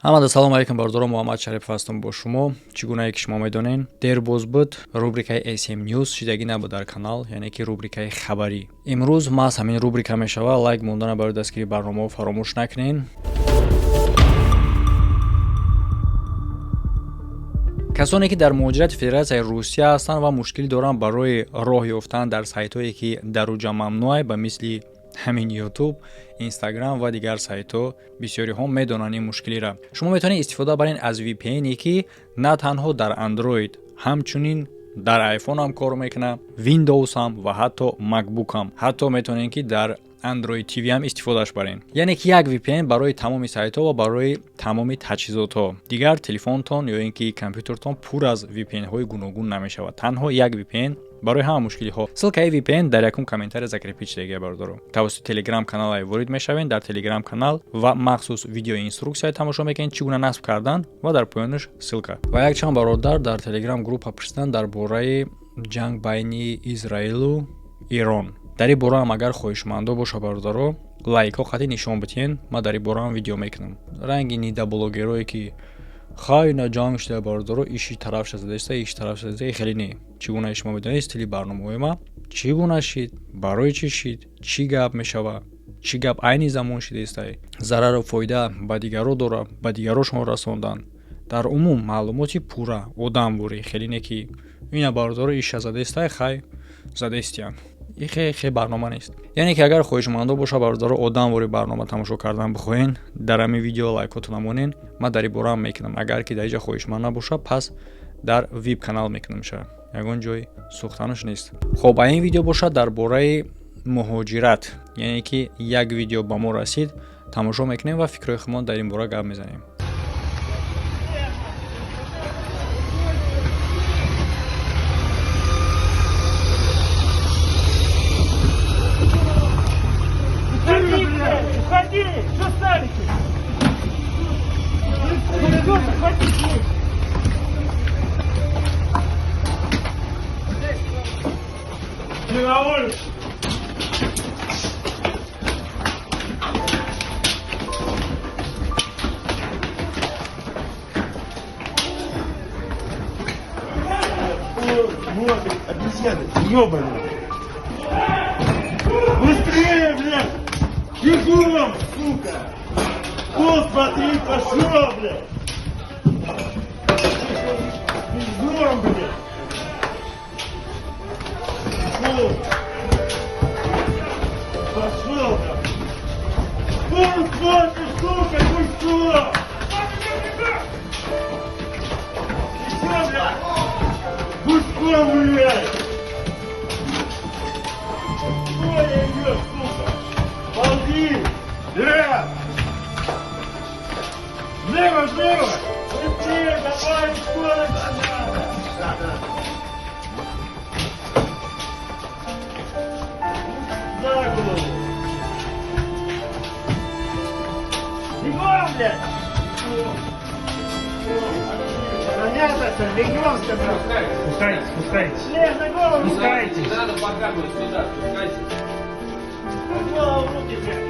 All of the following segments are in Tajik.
ҳамада салом алейкум бардорам, Муҳаммад Шарипов ҳастам бо шумо. Чӣ гунае ки шумо медонен, дер боз буд рубрикаи SM News чизагӣ набуд дар канал, яъне ки рубрикаи хабарӣ. Имрӯз маҳз ҳамин рубрика мешава. Лайк мондана барои дастгирии барномаҳо фаромӯш накунен. касоне ки дар муҳоҷирати Федератсияи Русия ҳастанд ва мушкилӣ доранд барои роҳ ёфтан дар сайтҳое ки даруҷа мамнуъ ба мисли ҳамин YouTube, Instagram ва дигар сайтҳо, бисёриҳо медонанд ин мушкилиро. Шумо метавонед истифода баред аз VPN-е ки на танҳо дар Android, ҳамчунин дар iPhone ҳам кор мекунад, Windows ҳам ва ҳатто MacBook ҳам. Ҳатто метавонед ки дар Android TV ҳам истифодаш баред. Яъне ки як VPN барои тамоми сайтҳо ва барои тамоми таҷҳизотҳо. Дигар телефонтон ё ин ки компютертон пур аз VPN-ҳои гуногун намешавад. Танҳо як VPN барои ҳама мушкилиҳо. Ссилкаи VPN дар якум комментария закрепить шудааги бардору. Тавассути Telegram каналай ворид мешавед. Дар Telegram канал ва махсус видео инструксия тамошо мекунед чӣ гуна насб кардан ва дар поёнаш ссилка. Ва якчанд бародар дар Telegram группа пурсиданд дар бораи ҷанг байни Израилу Ирон. дар ин бора ҳам агар хоҳишмандо боша бародаро, лайкҳо қатъи нишон битиҳен. Ман дар ин бора ҳам видео мекунам. Ранги нида блогерое ки хайна ҷанг шуда бародаро, иши тарафша задаиста, иши тарафша задаиста, хеле не. Чӣ гуна шумо медонед стили барномаҳои ман чӣ гуна шид, барои чӣ шид, чӣ гап мешава, чӣ гап айни замон шидаиста, зарару фоида ба дигаро дора, ба дигаро шумо расондан. Дар умум маълумоти пурра одамбурӣ, хеле не ки ина бародаро иша задаиста, хай задаистиян. ин хеле барнома нест. Яъне ки агар хоҳишмандо боша бародаро одамвори барнома тамошо кардан бихоҳен, дар ҳамин видео лайкҳотон намонен. Ман дар ин бора ҳам мекунам. Агар ки дар инҷа хоҳишманд набоша, пас дар VIP канал мекунам ша. Ягон ҷои сӯхтанаш нест. Хоб, ин видео бошад дар бораи муҳоҷират. Яъне ки як видео ба мо расид, тамошо мекунем ва фикрҳои худмон дар ин бора гап мезанем. Уходи! Что ставите? Хватите! Ты на улице! Вот, обезьяны, ёбаные! Быстрее, блядь! Бегом, сука! Пол смотри, пошел, блядь! Бегом, блядь! Пол! Пошел, блядь! Пол смотри, сука, ну что? Все, блядь! Гуськом, блядь! Ой, идет, сука! Ползи! Вперед! Живо, живо! Быстрее, давай, скорость! За голову! Бегом, блядь! Понятно, что бегом, сказал! Спускайтесь, спускайтесь. Шлем на голову! Спускайтесь. Не надо показывать сюда, спускайтесь. На голову руки, блядь!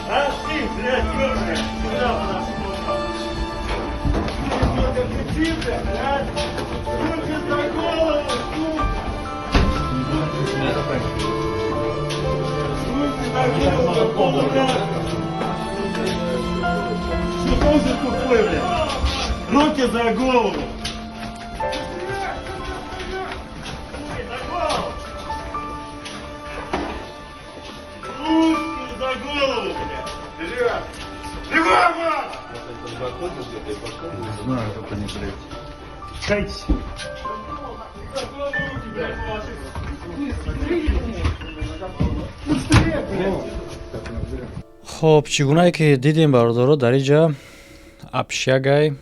А ты, блядь, ёбаный, сюда подошел. Кричи, блядь, руки за голову, сука! Руки за голову, блядь! Что тоже тупой, блядь? Руки за голову! Руки за голову, блядь! Вперед! Бегом! Не знаю, как они, блядь. Спускайтесь. За голову руки, блядь, положи! Хоб, чӣ гунае ки дидем бародаро, дар инҷа общагай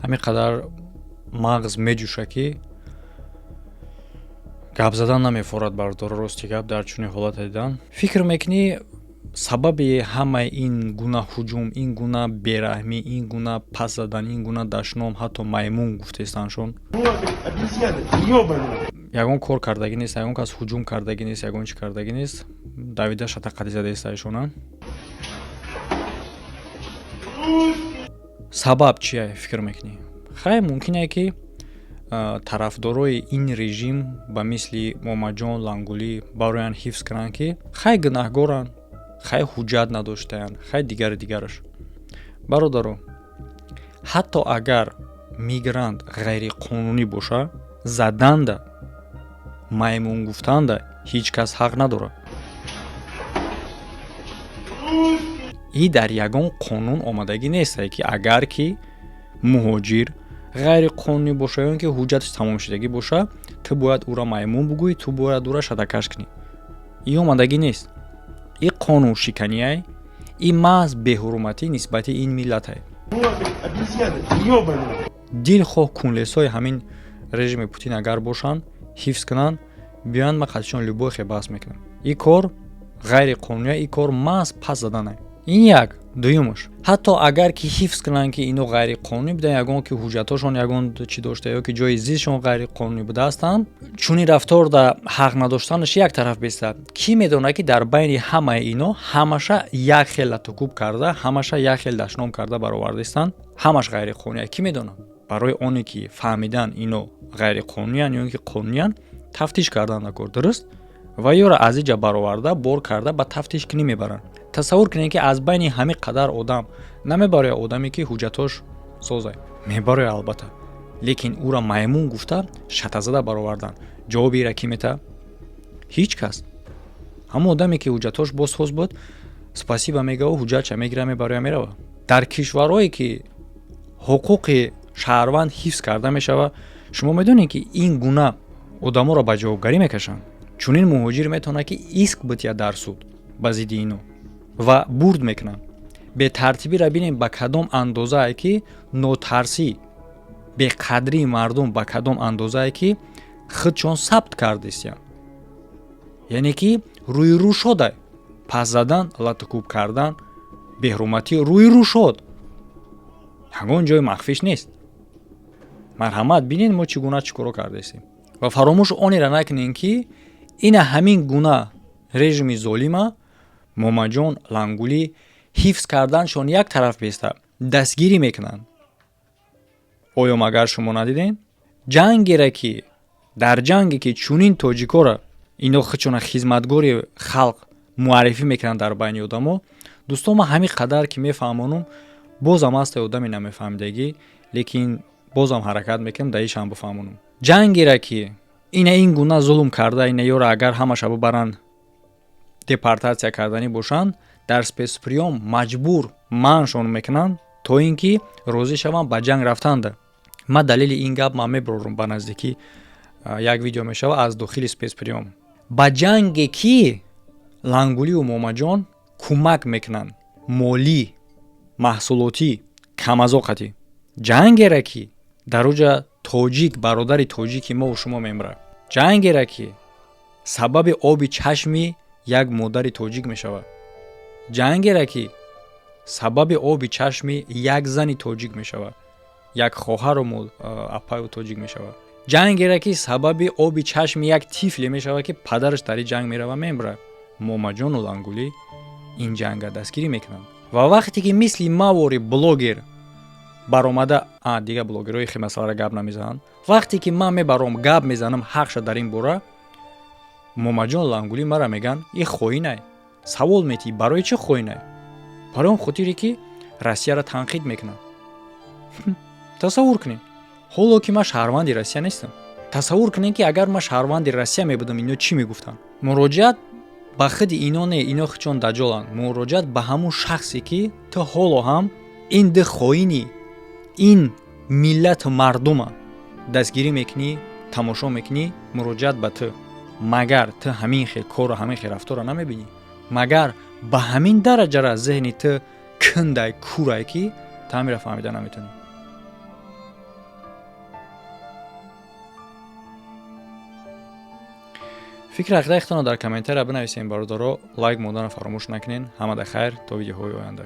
ҳамин қадар мағз меҷӯша ки гап задан намефорад бардора рости гап дар чунин ҳолате дидан. Фикр мекунӣ сабаби ҳамаи ин гуна ҳуҷум, ин гуна бераҳмӣ, ин гуна пас задан, ин гуна дашном, ҳатто маймун гуфтестаншон. Обезьяны, ёбаные. Ягон кор кардагӣ нест, ягон кас ҳуҷум кардагӣ нест, ягон чӣ кардагӣ нест. Давида шатақатӣ задаистаишона. Сабаб чия фикр мекунӣ? Хай мумкине ки тарафдорои ин режим ба мисли Момаҷон, Лангулӣ бароян ҳифз кунанд ки хай гунаҳгоранд, хай ҳуҷҷат надоштаянд, хай дигараш. Бародаро, ҳатто агар мигрант ғайриқонунӣ боша, заданда, маймун гуфтанда ҳеҷ кас ҳақ надорад. И дар ягон қонун омадагӣ нестае ки агар ки муҳоҷир ғайриқонунӣ боша ё ин ки ҳуҷҷаташ тамомшудагӣ боша, ту бояд ӯра маймун бугӯӣ, ту бояд ӯра шадакаш кунӣ. И омадагӣ нест. И қонуншиканияй, и маҳз беҳурматӣ нисбати ин миллатае. Обезьяны, ёбаные. Дилхоҳ кунлесои ҳамин режими Путин агар бошанд, ҳифз кунанд, биёянд ма қатишон любой хе баҳс мекунам. И кор ғайриқонуние, и кор маҳз пас заданае. Ин як. Дуюмаш, ҳатто агар ки ҳифз кунанд ки ино ғайриқонунӣ буданд, ягон ки ҳуҷҷатҳошон ягон чӣ дошта ё ки ҷои зистшон ғайриқонунӣ будаастанд, чунин рафтор да ҳақ надоштанаш як тараф беста. Кӣ медонад ки дар байни ҳамаи ино ҳамаша як хел латукуб карда, ҳамаша як хел дашном карда баровардастанд, ҳамаш ғайриқонунӣ. Кӣ медонад? Барои оне ки фаҳмидан ино ғайриқонуниянд ё ин ки қонуниянд, тафтиш кардан накор, дуруст? Ва ёра аз иҷа бароварда, бор карда ба тафтиш кунӣ мебаранд. Тасаввур кунед ки аз байни ҳамин қадар одам намебарояд одаме ки ҳуҷҷатош созай. Мебарояд албатта. Лекин ӯра маймун гуфта шатазада баровардан. Ҷавоби ира кӣ мета? Ҳеҷ кас. Ҳамон одаме ки ҳуҷҷатош босхоз буд, спасиба мегаву ҳуҷҷатша мегира мебароя мерава. Дар кишварҳое ки ҳуқуқи шаҳрванд ҳифз карда мешава, шумо медонед ки ин гуна одаморо ба ҷавобгарӣ мекашанд. Чунин муҳоҷир метавонад ки иск битияд дар суд ба зидди ино ва бурд мекунанд. Бетартибиро бинем ба кадом андозае ки нотарсӣ, беқадрии мардум ба кадом андозае ки худшон сабт кардистиянд. Яъне ки рӯйрӯ шода пас задан, латукуб кардан, беҳурматӣ рӯйрӯ шод. Ягон ҷои махфиш нест. Марҳамат бинед мо чӣ гуна чӣ коро кардастем. Ва фаромӯш онеро накунем ки ина ҳамин гуна режими золима Момаҷон, Лангулӣ ҳифз карданшон як тараф беста дастгирӣ мекунанд. Оё магар шумо надидем? Ҷангере ки дар ҷанге ки чунин тоҷикора ино худшона хизматгори халқ муаррифӣ мекунанд дар байни одамо, дӯстон ман ҳамин қадар ки мефаҳмонам, бозам ҳасте одами намефаҳмидагӣ, лекин бозам ҳаракат мекунам да ишам бифаҳмонам. Ҷангере ки ин гуна зулм карда, ина ёро агар ҳамаша бибаранд депортатсия карданӣ бошанд, дар спецприём маҷбур манъшон мекунанд то ин ки розӣ шаванд ба ҷанг рафтанда. Ман далели ин гап ман мебарорам ба наздикӣ як видео мешава аз дохили спецприём. Ба ҷанге ки Лангулӣ ва Момаҷон кӯмак мекунанд, молӣ, маҳсулотӣ, камазоқатӣ. Ҷангере ки дар оҷа тоҷик, бародари тоҷики мо ва шумо мемирад. Ҷангере ки сабаби оби чашми як модари тоҷик мешавад. Ҷангере ки сабаби оби чашми як зани тоҷик мешавад. Як хоҳару апаю тоҷик мешавад. Ҷангере ки сабаби оби чашми як тифле мешавад ки падараш дар ин ҷанг мерава мемирад. Момаҷону Лангулӣ ин ҷанга дастгирӣ мекунанд. Ва вақте ки мисли мавори блогер баромада, дига блогерҳои хи масъаларо гап намезананд. Вақте ки ман мебаром гап мезанам ҳақша дар ин бора, Момаҷон Лангулӣ мара меган и хоинай. Савол метӣ барои чӣ хоинай? Барои он хотире ки Россияро танқид мекунад. Тасаввур кунед. Ҳоло ки ман шаҳрванди Россия нестам. Тасаввур кунед ки агар ман шаҳрванди Россия мебудам, ино чӣ мегуфтанд? Муроҷиат ба худи ино не, ино худшон даҷоланд. Муроҷиат ба ҳамун шахсе ки ту ҳоло ҳам ин ду хоини ин миллату мардума дастгирӣ мекунӣ, тамошо мекунӣ, муроҷиат ба ту. Магар ту ҳамин хел кору ҳамин хел рафторро намебинӣ? Магар ба ҳамин дараҷара зеҳни ту кундай курай ки ту ҳамиро фаҳмида наметунӣ? фикри ақидаихтонро дар комментария бинависен бародаро, лайк модана фаромӯш накунен. Ҳамада хайр, то видеоҳои оянда.